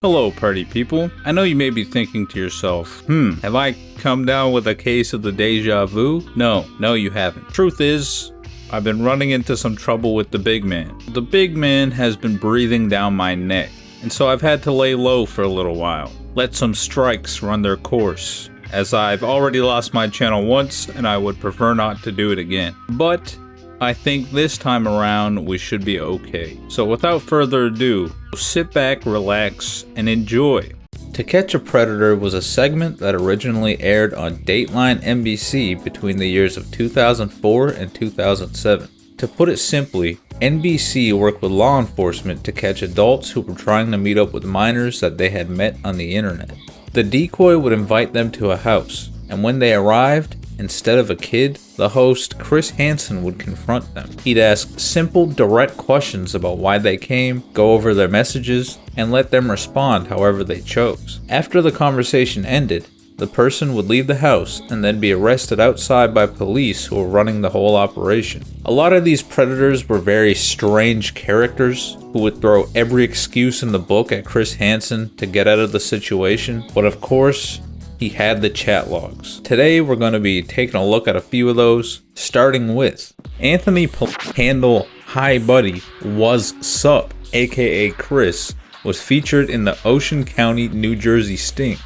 Hello, party people. I know you may be thinking to yourself, have I come down with a case of the deja vu? No, you haven't. Truth is, I've been running into some trouble with the big man. The big man has been breathing down my neck, and so I've had to lay low for a little while. Let some strikes run their course, as I've already lost my channel once, and I would prefer not to do it again. But I think this time around we should be okay. So without further ado, sit back, relax, and enjoy. To Catch a Predator was a segment that originally aired on Dateline NBC between the years of 2004 and 2007. To put it simply, NBC worked with law enforcement to catch adults who were trying to meet up with minors that they had met on the internet. The decoy would invite them to a house, and when they arrived, instead of a kid, the host, Chris Hansen, would confront them. He'd ask simple, direct questions about why they came, go over their messages, and let them respond however they chose. After the conversation ended, the person would leave the house and then be arrested outside by police who were running the whole operation. A lot of these predators were very strange characters who would throw every excuse in the book at Chris Hansen to get out of the situation, but of course, he had the chat logs. Today we're going to be taking a look at a few of those, starting with Anthony handle Hi Buddy Was Sup, aka Chris, was featured in the Ocean County, New Jersey sting.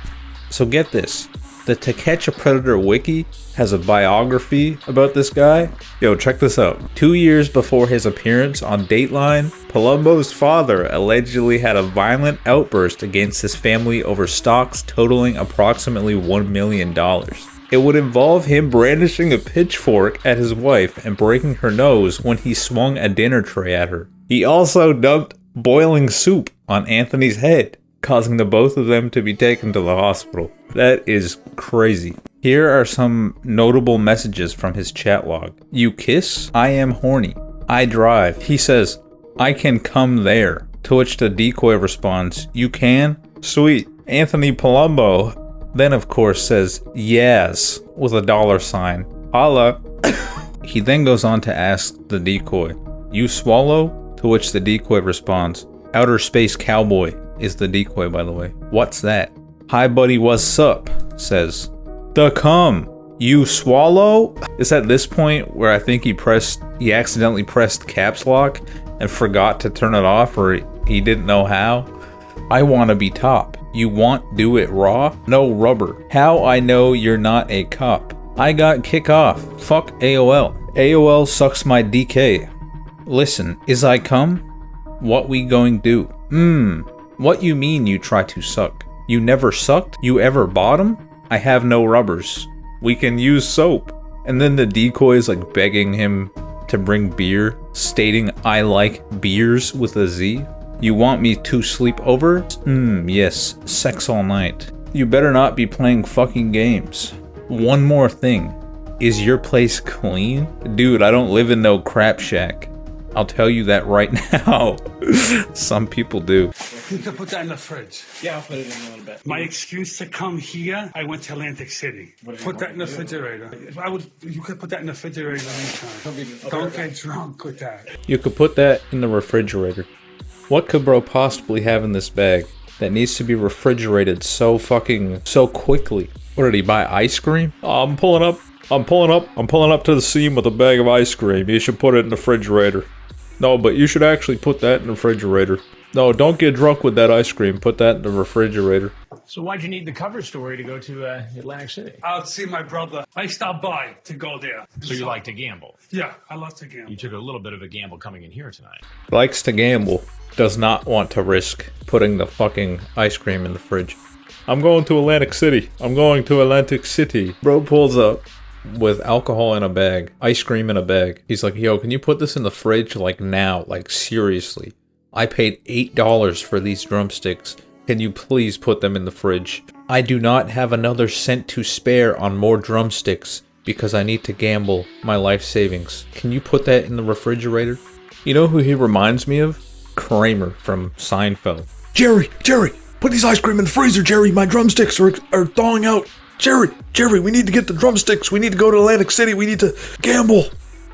So get this, the To Catch a Predator wiki has a biography about this guy. Yo, check this out. 2 years before his appearance on Dateline, Palumbo's father allegedly had a violent outburst against his family over stocks totaling approximately $1 million. It would involve him brandishing a pitchfork at his wife and breaking her nose when he swung a dinner tray at her. He also dumped boiling soup on Anthony's head, causing the both of them to be taken to the hospital. That is crazy. Here are some notable messages from his chat log. You kiss? I am horny. I drive. He says, I can come there. To which the decoy responds, you can? Sweet. Anthony Palumbo then of course says, yes, with a $sign. Holla. He then goes on to ask the decoy, you swallow? To which the decoy responds, outer space cowboy is the decoy, by the way. What's that? Hi buddy, what's up? Says, the cum. You swallow? It's at this point where I think he accidentally pressed caps lock and forgot to turn it off, or he didn't know how. I wanna be top. You want do it raw? No rubber. How I know you're not a cop. I got kick off. Fuck AOL. AOL sucks my DK. Listen, is I come? What we going do? What you mean you try to suck? You never sucked? You ever bottom? I have no rubbers. We can use soap. And then the decoy is like begging him to bring beer, stating I like beers with a Z. You want me to sleep over? Yes, sex all night. You better not be playing fucking games. One more thing. Is your place clean? Dude, I don't live in no crap shack. I'll tell you that right now. Some people do. You can put that in the fridge. Yeah, I'll put it in a little bit. My excuse to come here, I went to Atlantic City. Put that in the refrigerator. You could put that in the refrigerator anytime. Don't get drunk with that. You could put that in the refrigerator. What could bro possibly have in this bag that needs to be refrigerated so quickly? What did he buy, ice cream? Oh, I'm pulling up to the scene with a bag of ice cream. You should put it in the refrigerator. No, but you should actually put that in the refrigerator. No, don't get drunk with that ice cream. Put that in the refrigerator. So why'd you need the cover story to go to Atlantic City? I'll see my brother. I stopped by to go there. So you like to gamble? Yeah, I love to gamble. You took a little bit of a gamble coming in here tonight. Likes to gamble. Does not want to risk putting the fucking ice cream in the fridge. I'm going to Atlantic City. Bro pulls up with alcohol in a bag, ice cream in a bag. He's like, yo, can you put this in the fridge like now? Like seriously. I paid $8 for these drumsticks. Can you please put them in the fridge? I do not have another cent to spare on more drumsticks because I need to gamble my life savings. Can you put that in the refrigerator? You know who he reminds me of? Kramer from Seinfeld. Jerry, put these ice cream in the freezer, Jerry. My drumsticks are thawing out. Jerry, we need to get the drumsticks. We need to go to Atlantic City. We need to gamble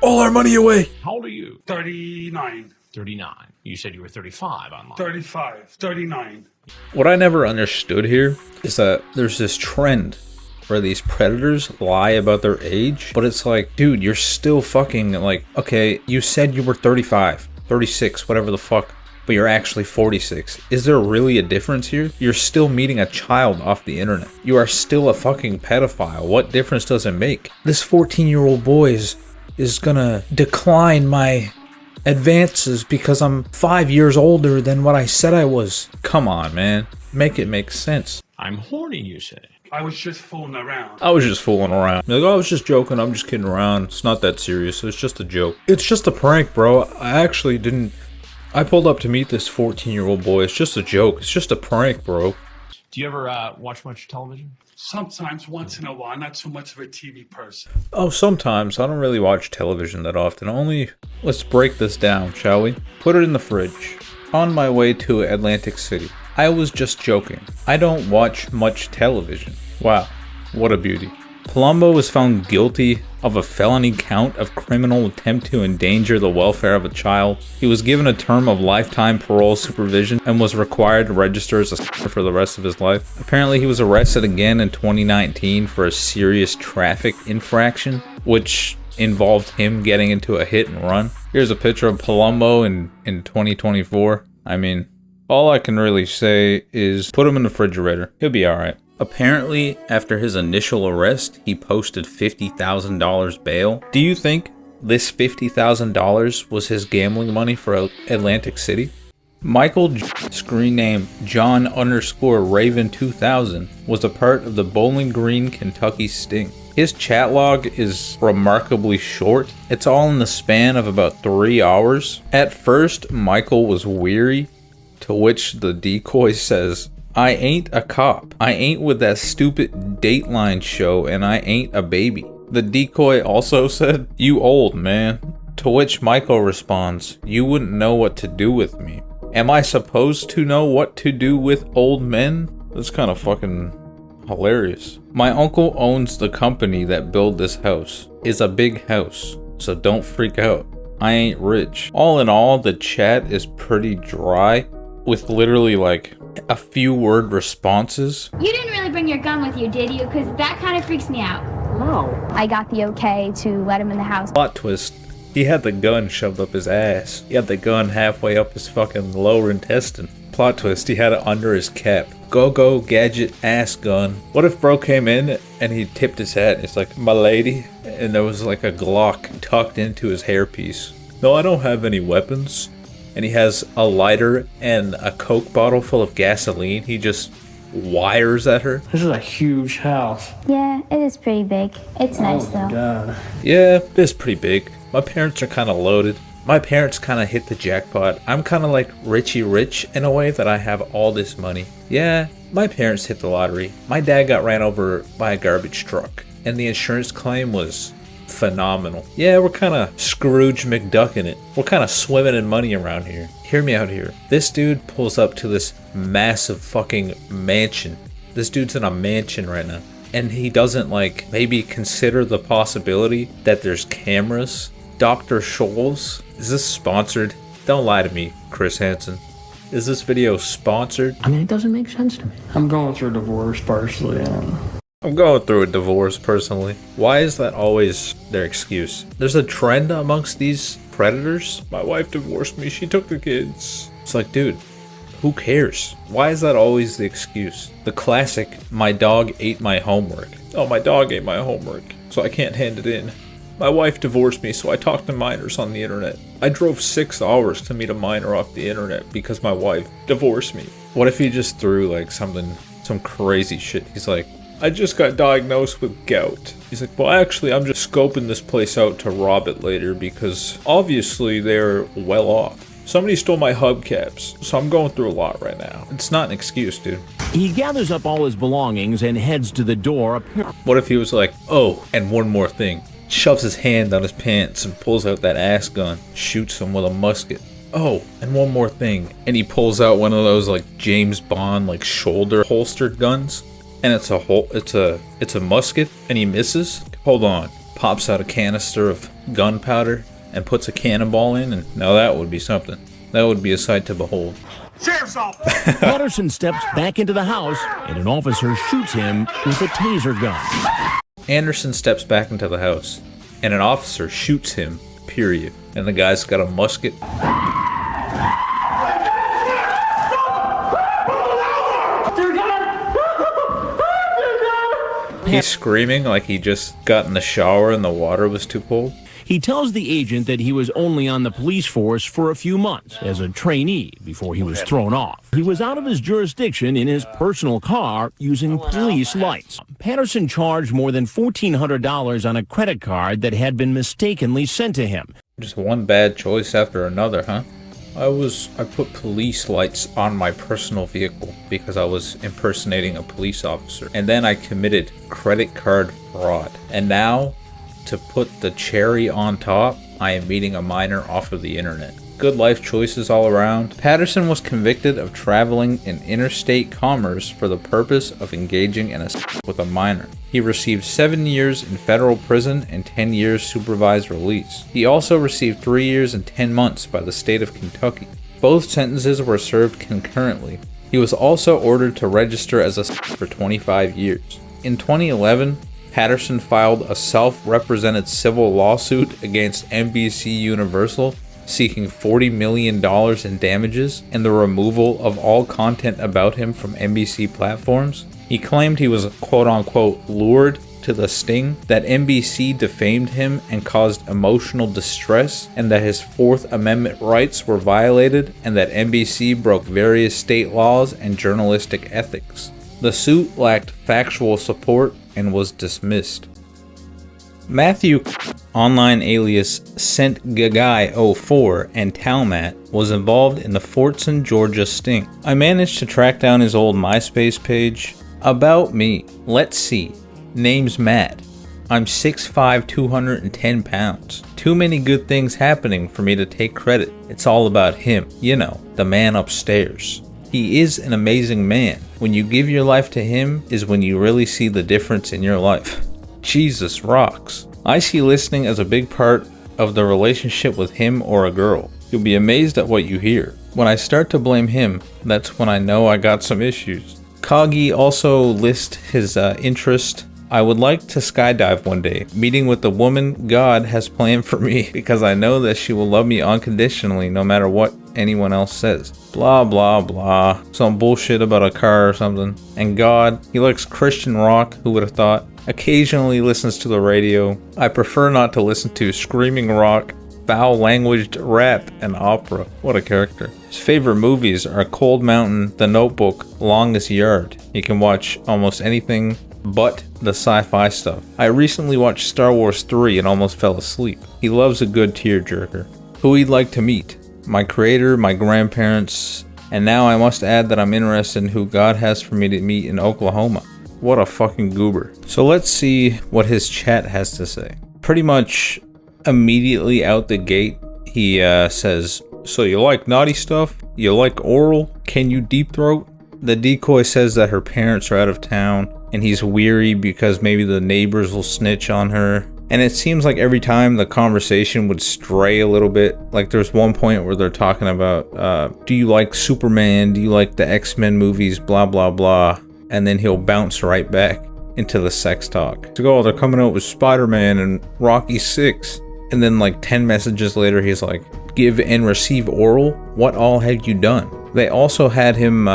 all our money away. How old are you? 39. 39. You said you were 35 online. 39. What I never understood here is that there's this trend where these predators lie about their age, but it's like, dude, you're still fucking like, okay, you said you were 35, 36, whatever the fuck, but you're actually 46. Is there really a difference here? You're still meeting a child off the internet. You are still a fucking pedophile. What difference does it make? This 14-year-old boy is gonna decline my advances because I'm 5 years older than what I said I was. Come on, man. Make it make sense. I'm horny, you say? I was just fooling around. I was just fooling around. Like, oh, I was just joking. I'm just kidding around. It's not that serious. It's just a joke. It's just a prank, bro. I actually didn't. I pulled up to meet this 14-year-old boy. It's just a joke. It's just a prank, bro. Do you ever watch much television? Sometimes, once in a while, not so much of a TV person. Oh, sometimes. I don't really watch television that often. Let's break this down, shall we? Put it in the fridge. On my way to Atlantic City. I was just joking. I don't watch much television. Wow, what a beauty. Palumbo was found guilty of a felony count of criminal attempt to endanger the welfare of a child. He was given a term of lifetime parole supervision and was required to register as a for the rest of his life. Apparently he was arrested again in 2019 for a serious traffic infraction, which involved him getting into a hit and run. Here's a picture of Palumbo in 2024. I mean, all I can really say is put him in the refrigerator. He'll be alright. Apparently, after his initial arrest, he posted $50,000 bail. Do you think this $50,000 was his gambling money for Atlantic City? Michael, screen name John_Raven2000, was a part of the Bowling Green, Kentucky sting. His chat log is remarkably short. It's all in the span of about 3 hours. At first, Michael was weary, to which the decoy says, "I ain't a cop. I ain't with that stupid Dateline show, and I ain't a baby." The decoy also said, "You old, man." To which Michael responds, "You wouldn't know what to do with me." Am I supposed to know what to do with old men? That's kind of fucking hilarious. My uncle owns the company that built this house. It's a big house, so don't freak out. I ain't rich. All in all, the chat is pretty dry, with literally like a few word responses. You didn't really bring your gun with you, did you? Because that kind of freaks me out. No. I got the okay to let him in the house. Plot twist. He had the gun shoved up his ass. He had the gun halfway up his fucking lower intestine. Plot twist, he had it under his cap. Go-go gadget ass gun. What if bro came in and he tipped his hat and it's like, "My lady," and there was like a Glock tucked into his hairpiece. "No, I don't have any weapons." And he has a lighter and a Coke bottle full of gasoline. He just wires at her. This is a huge house. Yeah, it is pretty big. It's nice though. God. Yeah, it's pretty big. My parents are kind of loaded. My parents kind of hit the jackpot. I'm kind of like Richie Rich in a way that I have all this money. Yeah, my parents hit the lottery. My dad got ran over by a garbage truck, and the insurance claim was phenomenal. Yeah, we're kind of Scrooge McDucking it. We're kind of swimming in money around here. Hear me out here. This dude pulls up to this massive fucking mansion. This dude's in a mansion right now. And he doesn't like maybe consider the possibility that there's cameras. Dr. Scholl's, is this sponsored? Don't lie to me, Chris Hansen. Is this video sponsored? I mean, it doesn't make sense to me. I'm going through a divorce personally. I'm going through a divorce personally. Why is that always their excuse? There's a trend amongst these predators. My wife divorced me, she took the kids. It's like, dude, who cares? Why is that always the excuse? The classic, "My dog ate my homework." Oh, my dog ate my homework, so I can't hand it in. My wife divorced me, so I talked to minors on the internet. I drove 6 hours to meet a minor off the internet because my wife divorced me. What if he just threw like some crazy shit? He's like, "I just got diagnosed with gout." He's like, "Well, actually, I'm just scoping this place out to rob it later because obviously they're well off. Somebody stole my hubcaps, so I'm going through a lot right now." It's not an excuse, dude. He gathers up all his belongings and heads to the door. What if he was like, "Oh, and one more thing." Shoves his hand down his pants and pulls out that ass gun, shoots him with a musket. "Oh, and one more thing." And he pulls out one of those like James Bond like shoulder holstered guns. And it's a musket, and he misses. Hold on. Pops out a canister of gunpowder and puts a cannonball in, and now that would be something. That would be a sight to behold. Sheriff's office. Patterson steps back into the house, and an officer shoots him with a taser gun. Anderson steps back into the house, and an officer shoots him, period. And the guy's got a musket. He's screaming like he just got in the shower and the water was too cold. He tells the agent that he was only on the police force for a few months as a trainee before he was thrown off. He was out of his jurisdiction in his personal car using police lights. Patterson charged more than $1,400 on a credit card that had been mistakenly sent to him. Just one bad choice after another, huh? I put police lights on my personal vehicle because I was impersonating a police officer. And then I committed credit card fraud. And now, to put the cherry on top, I am meeting a minor off of the internet. Good life choices all around. Patterson was convicted of traveling in interstate commerce for the purpose of engaging in a with a minor. He received 7 years in federal prison and 10 years supervised release. He also received 3 years and 10 months by the state of Kentucky. Both sentences were served concurrently. He was also ordered to register as a for 25 years. In 2011, Patterson filed a self-represented civil lawsuit against NBC Universal, seeking $40 million in damages and the removal of all content about him from NBC platforms. He claimed he was quote-unquote lured to the sting, that NBC defamed him and caused emotional distress, and that his Fourth Amendment rights were violated, and that NBC broke various state laws and journalistic ethics. The suit lacked factual support and was dismissed. Matthew, online alias SentGuy04 and Talmat, was involved in the Fortson, Georgia sting. I managed to track down his old MySpace page. About me. Let's see. Name's Matt. I'm 6'5", 210 pounds. Too many good things happening for me to take credit. It's all about him. You know, the man upstairs. He is an amazing man. When you give your life to him is when you really see the difference in your life. Jesus rocks. I see listening as a big part of the relationship with him or a girl. You'll be amazed at what you hear. When I start to blame him, that's when I know I got some issues. Kagi also lists his interest. I would like to skydive one day, meeting with the woman God has planned for me, because I know that she will love me unconditionally no matter what anyone else says. Blah blah blah. Some bullshit about a car or something. And God, he likes Christian rock, who would have thought? Occasionally listens to the radio. I prefer not to listen to screaming rock, foul-languaged rap, and opera. What a character. His favorite movies are Cold Mountain, The Notebook, Longest Yard. He can watch almost anything but the sci-fi stuff. I recently watched Star Wars 3 and almost fell asleep. He loves a good tearjerker. Who he'd like to meet? My creator, my grandparents, and now I must add that I'm interested in who God has for me to meet in Oklahoma. What a fucking goober. So let's see what his chat has to say. Pretty much immediately out the gate, he says, "So you like naughty stuff? You like oral? Can you deep throat?" The decoy says that her parents are out of town, and he's weary because maybe the neighbors will snitch on her. And it seems like every time the conversation would stray a little bit. Like there's one point where they're talking about, do you like Superman? Do you like the X-Men movies? Blah, blah, blah. And then he'll bounce right back into the sex talk. To go, they're coming out with Spider-Man and Rocky 6. And then like 10 messages later, he's like, give and receive oral? What all have you done? They also had him,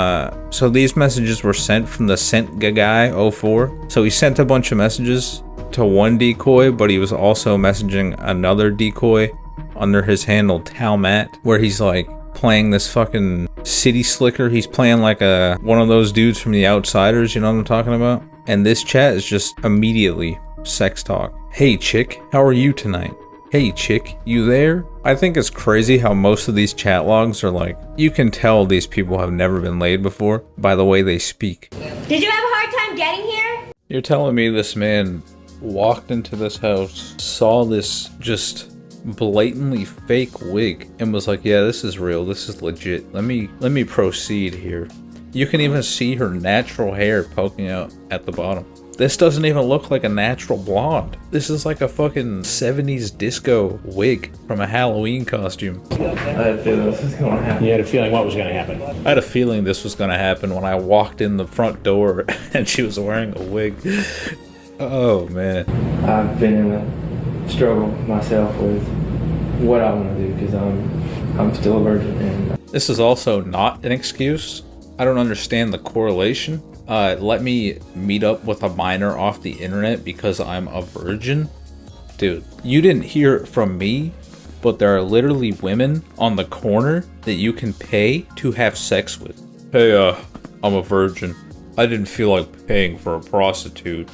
so these messages were sent from the SentGuy04. So he sent a bunch of messages to one decoy, but he was also messaging another decoy under his handle Talmat, where he's like playing this fucking city slicker. He's playing like one of those dudes from The Outsiders, you know what I'm talking about? And this chat is just immediately sex talk. Hey chick, how are you tonight? Hey chick, you there? I think it's crazy how most of these chat logs are like, you can tell these people have never been laid before by the way they speak. Did you have a hard time getting here? You're telling me this man walked into this house, saw this just blatantly fake wig, and was like, yeah, this is real, this is legit. Let me proceed here. You can even see her natural hair poking out at the bottom. This doesn't even look like a natural blonde. This is like a fucking 70s disco wig from a Halloween costume. I had a feeling this was going to happen. You had a feeling what was going to happen? I had a feeling this was going to happen when I walked in the front door and she was wearing a wig. Oh, man. I've been in a struggle myself with what I want to do because I'm still a virgin. And this is also not an excuse. I don't understand the correlation. Let me meet up with a minor off the internet because I'm a virgin? Dude, you didn't hear it from me, but there are literally women on the corner that you can pay to have sex with. Hey, I'm a virgin. I didn't feel like paying for a prostitute,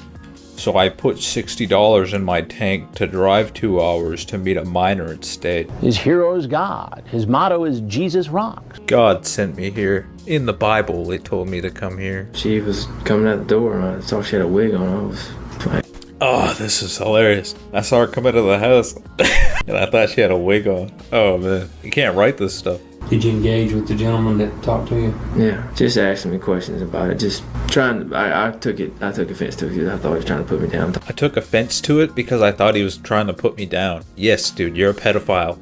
so I put $60 in my tank to drive 2 hours to meet a minor instead. His hero is God. His motto is Jesus rocks. God sent me here. In the Bible, they told me to come here. she was coming out the door and I saw she had a wig on. I was like, Oh, this is hilarious. I saw her come into the house and I thought she had a wig on. Oh, man. You can't write this stuff. Did you engage with the gentleman that talked to you? yeah, just asking me questions about it. Just trying. I took offense to it because I thought he was trying to put me down. I took offense to it because I thought he was trying to put me down. Yes, dude, you're a pedophile.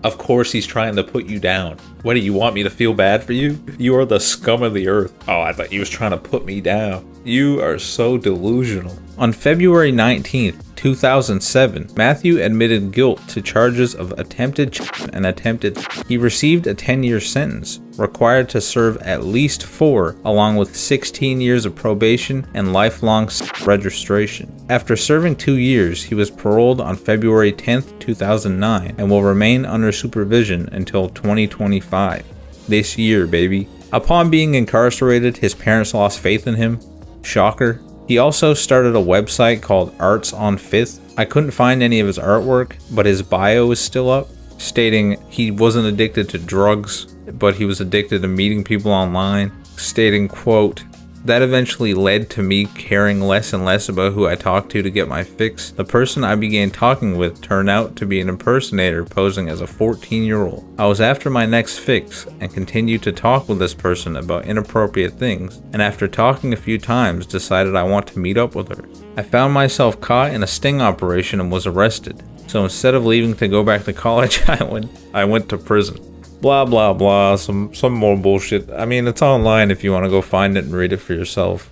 Of course he's trying to put you down. What, do you want me to feel bad for you? You are the scum of the earth. Oh, I thought he was trying to put me down. You are so delusional. On February 19th, 2007, Matthew admitted guilt to charges of attempted and attempted. He received a 10-year sentence, required to serve at least 4, along with 16 years of probation and lifelong registration. After serving 2 years, he was paroled on February 10th, 2009, and will remain under supervision until 2025. This year, baby. Upon being incarcerated, his parents lost faith in him. Shocker. He also started a website called Arts on Fifth. I couldn't find any of his artwork, but his bio is still up, stating he wasn't addicted to drugs, but he was addicted to meeting people online, stating, quote, that eventually led to me caring less and less about who I talked to get my fix. The person I began talking with turned out to be an impersonator posing as a 14-year-old. I was after my next fix and continued to talk with this person about inappropriate things, and after talking a few times decided I want to meet up with her. I found myself caught in a sting operation and was arrested. So instead of leaving to go back to college, I went to prison. Blah blah blah, some more bullshit. I mean, it's online if you want to go find it and read it for yourself.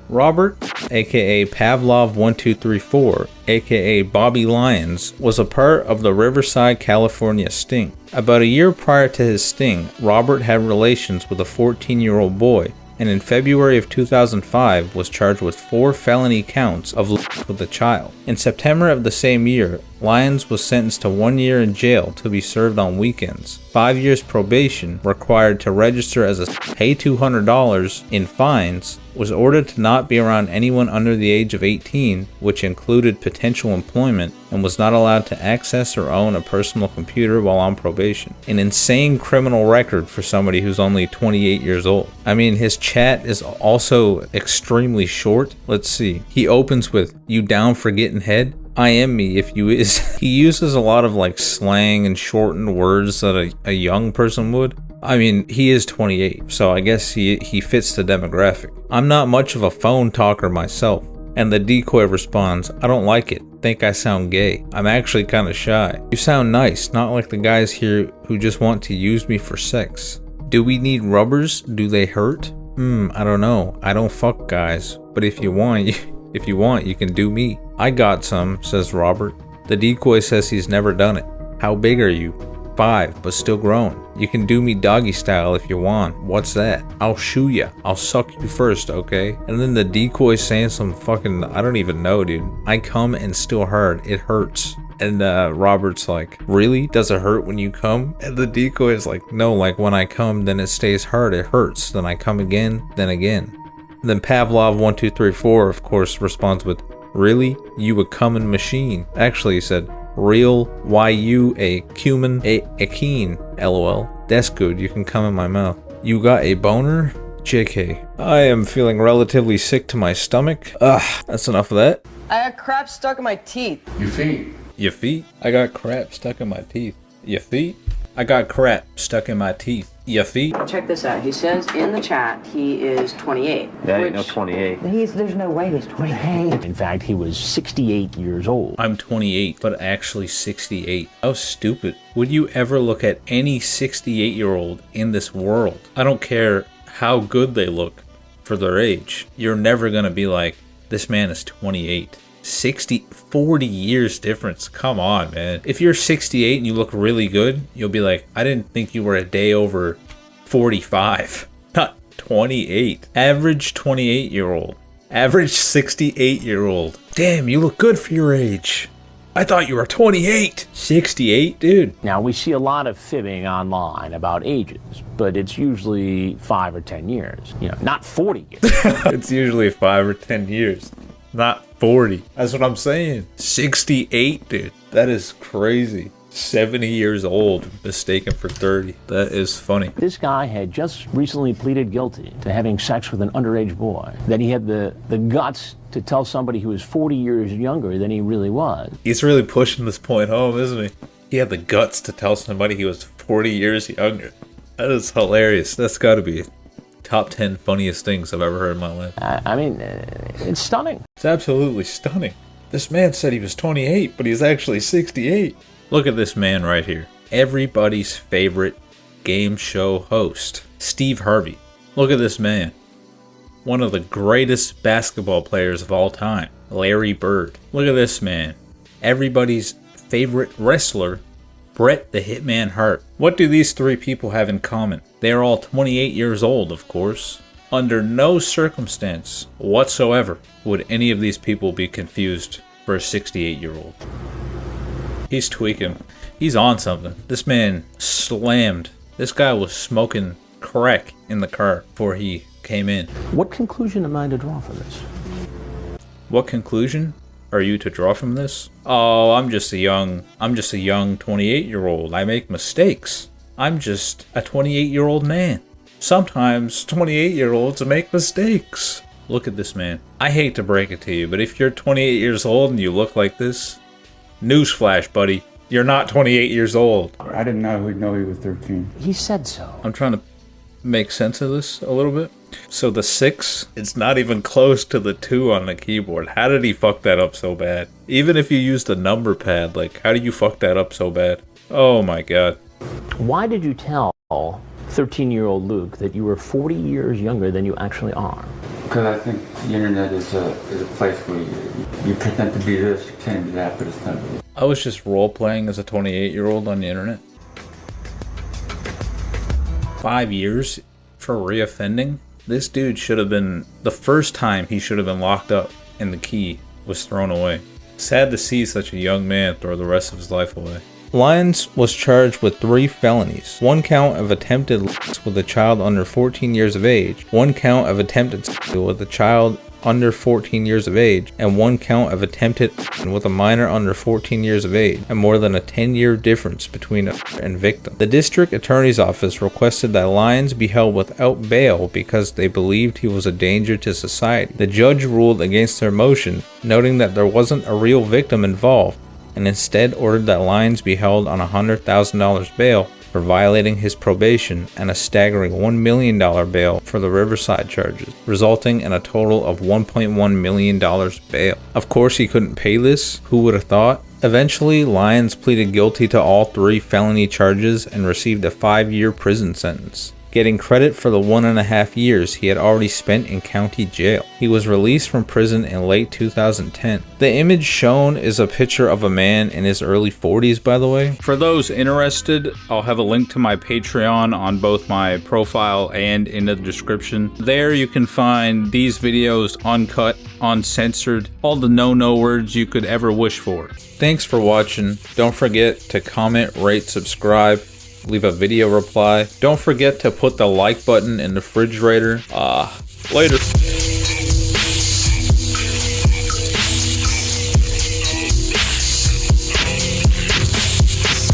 Robert, aka Pavlov1234, aka Bobby Lyons, was a part of the Riverside, California sting. About a year prior to his sting, Robert had relations with a 14-year-old boy, and in February of 2005 was charged with 4 felony counts of with a child. In September of the same year, Lyons was sentenced to 1 year in jail to be served on weekends, 5 years probation, required to register as a pay $200 in fines, was ordered to not be around anyone under the age of 18, which included potential employment, and was not allowed to access or own a personal computer while on probation. An insane criminal record for somebody who's only 28 years old. I mean, his chat is also extremely short. Let's see. He opens with, "You down for getting head? I am me if you is." He uses a lot of like slang and shortened words that a young person would. I mean, he is 28, so I guess he fits the demographic. I'm not much of a phone talker myself. And the decoy responds, "I don't like it. Think I sound gay. I'm actually kind of shy. You sound nice, not like the guys here who just want to use me for sex. Do we need rubbers? Do they hurt? I don't know. I don't fuck guys. But if you want, you can do me." "I got some," says Robert. The decoy says he's never done it. "How big are you?" 5, but still grown. "You can do me doggy style if you want. What's that?" "I'll shoo ya. I'll suck you first, okay?" And then the decoy saying some fucking, I don't even know, dude. "I come and still hard. It hurts." And Robert's like, "Really? Does it hurt when you come?" And the decoy is like, "No, like when I come, then it stays hard. It hurts. Then I come again, then again." And then Pavlov1234, of course, responds with, "Really? You a coming machine." Actually, he said, "Real, why you a cumin, a keen, lol. That's good, you can come in my mouth." "You got a boner?" JK. I am feeling relatively sick to my stomach. That's enough of that. I got crap stuck in my teeth. Your feet. Your feet? I got crap stuck in my teeth. Your feet? I got crap stuck in my teeth. Your feet? Check this out. He says in the chat he is 28. That ain't no 28. There's no way he's 28. In fact, he was 68 years old. I'm 28, but actually 68. How stupid. Would you ever look at any 68-year-old in this world? I don't care how good they look for their age. You're never gonna be like, this man is 28. 40 years difference. Come on, man. If you're 68 and you look really good, you'll be like, I didn't think you were a day over 45. Not 28. Average 28-year-old. Average 68-year-old. Damn, you look good for your age. I thought you were 28. 68, dude. Now, we see a lot of fibbing online about ages, but it's usually 5 or 10 years. You know, not 40 years. It's usually 5 or 10 years. Not 40. That's what I'm saying. 68, dude. That is crazy. 70 years old, mistaken for 30. That is funny. This guy had just recently pleaded guilty to having sex with an underage boy. Then he had the guts to tell somebody who was 40 years younger than he really was. He's really pushing this point home, isn't he? He had the guts to tell somebody he was 40 years younger. That is hilarious. That's got to be top 10 funniest things I've ever heard in my life. I mean, it's stunning. It's absolutely stunning. This man said he was 28, but he's actually 68. Look at this man right here. Everybody's favorite game show host, Steve Harvey. Look at this man. One of the greatest basketball players of all time, Larry Bird. Look at this man. Everybody's favorite wrestler, Bret the Hitman Hart. What do these three people have in common? They are all 28 years old, of course. Under no circumstance whatsoever would any of these people be confused for a 68-year-old. He's tweaking. He's on something. This man slammed. This guy was smoking crack in the car before he came in. What conclusion am I to draw from this? What conclusion are you to draw from this? Oh, I'm just a young 28-year-old. I make mistakes. I'm just a 28-year-old man. Sometimes 28-year-olds make mistakes. Look at this man. I hate to break it to you, but if you're 28 years old and you look like this, newsflash, buddy, you're not 28 years old. I didn't know he was 13. He said so. I'm trying to make sense of this a little bit. So the 6, it's not even close to the 2 on the keyboard. How did he fuck that up so bad? Even if you used a number pad, like, how do you fuck that up so bad? Oh my god. Why did you tell 13-year-old Luke that you were 40 years younger than you actually are? Because I think the internet is a place where you pretend to be this, you pretend to be that, but it's not really. I was just role-playing as a 28-year-old on the internet. 5 years for reoffending? This dude should have been, the first time he should have been locked up and the key was thrown away. Sad to see such a young man throw the rest of his life away. Lyons was charged with 3 felonies. 1 count of attempted with a child under 14 years of age, 1 count of attempted with a child under 14 years of age, and 1 count of attempted with a minor under 14 years of age, and more than a 10-year difference between and victim. The district attorney's office requested that Lyons be held without bail because they believed he was a danger to society. The judge ruled against their motion, noting that there wasn't a real victim involved, and instead ordered that Lyons be held on a $100,000 bail for violating his probation and a staggering $1 million bail for the Riverside charges, resulting in a total of $1.1 million bail. Of course, he couldn't pay this. Who would have thought? Eventually, Lyons pleaded guilty to all 3 felony charges and received a 5-year prison sentence, getting credit for the 1.5 years he had already spent in county jail. He was released from prison in late 2010. The image shown is a picture of a man in his early 40s, by the way. For those interested, I'll have a link to my Patreon on both my profile and in the description. There you can find these videos uncut, uncensored, all the no words you could ever wish for. Thanks for watching. Don't forget to comment, rate, subscribe, leave a video reply. Don't forget to put the like button in the refrigerator. Later.